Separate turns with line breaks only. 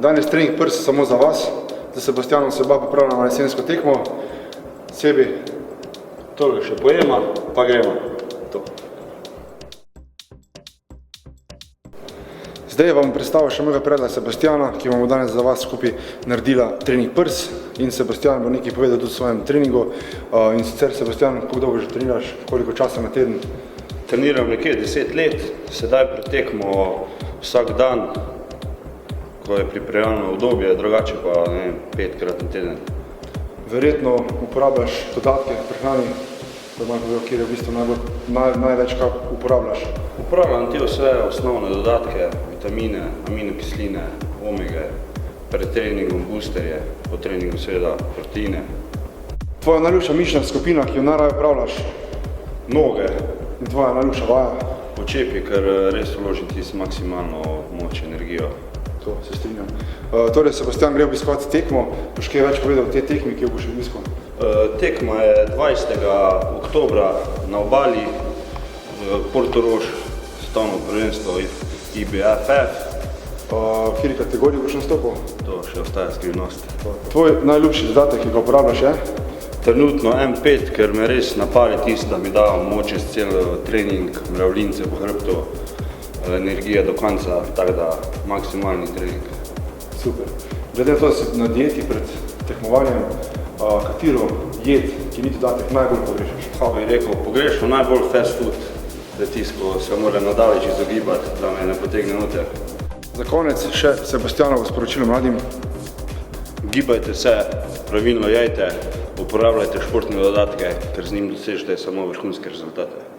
Danes trening prst samo za vas. Za Sebastianom se oba pripravljamo na jesensko tekmo. Sebi
Tole še pojema, pa gremo. To.
Zdaj vam predstavil še mojega prijatelja Sebastiana, ki bomo danes za vas skupaj naredila trening prs. In Sebastian bo nekaj povedal tudi o svojem treningu. In sicer, Sebastian, kako dolgo že treniraš, koliko časa na teden?
Treniram nekje 10 let, sedaj pretekmo vsak dan, ko je pripravljalno obdobje, drugače pa 5krat na teden.
Verjetno uporabljaš dodatke v prehrani, da vam povedal, kjer je v bistvu največ uporabljaš.
Uporabljam te vse osnovne dodatke, vitamine, aminokisline, omege, pred treningom boosterje, po treningu seveda proteine.
Tvoja najljubša mišična skupina, ki jo najraje upravljaš?
Noge.
In tvoja najljubša vaja?
Počepi, ker res vložim tisto maksimalno moč, energijo.
To se strinjam. Torej, Sebastian gre obiskovati tekmo. Boš kaj več povedal o tej tekmi, ki jo boš obiskal?
Tekma je 20. oktobra na Obali v Portorož, svetovno prvenstvo IBFF.
V kateri kategoriji boš nastopil?
To še ostaja skrivnost.
Tvoj najljubši dodatek, ki ga uporabljaš, je?
Trenutno M5, ker me res napali tisto, da mi da moč čez cel trening, mravljince po hrbtu, energija do konca, tako da maksimalni trening.
Super. Glede na to, da si na dieti pred tekmovanjem, katero jed, ki ni dodatek, najbolj pogrešaš?
Bi rekel, pogrešam najbolj fast food, da tisto se mora nadaleč izogibati, da me ne potegne noter.
Za konec še Sebastianovo sporočilo mladim.
Gibajte se, pravilno jejte, uporabljajte športne dodatke, ker z njim dosežete samo vrhunske rezultate.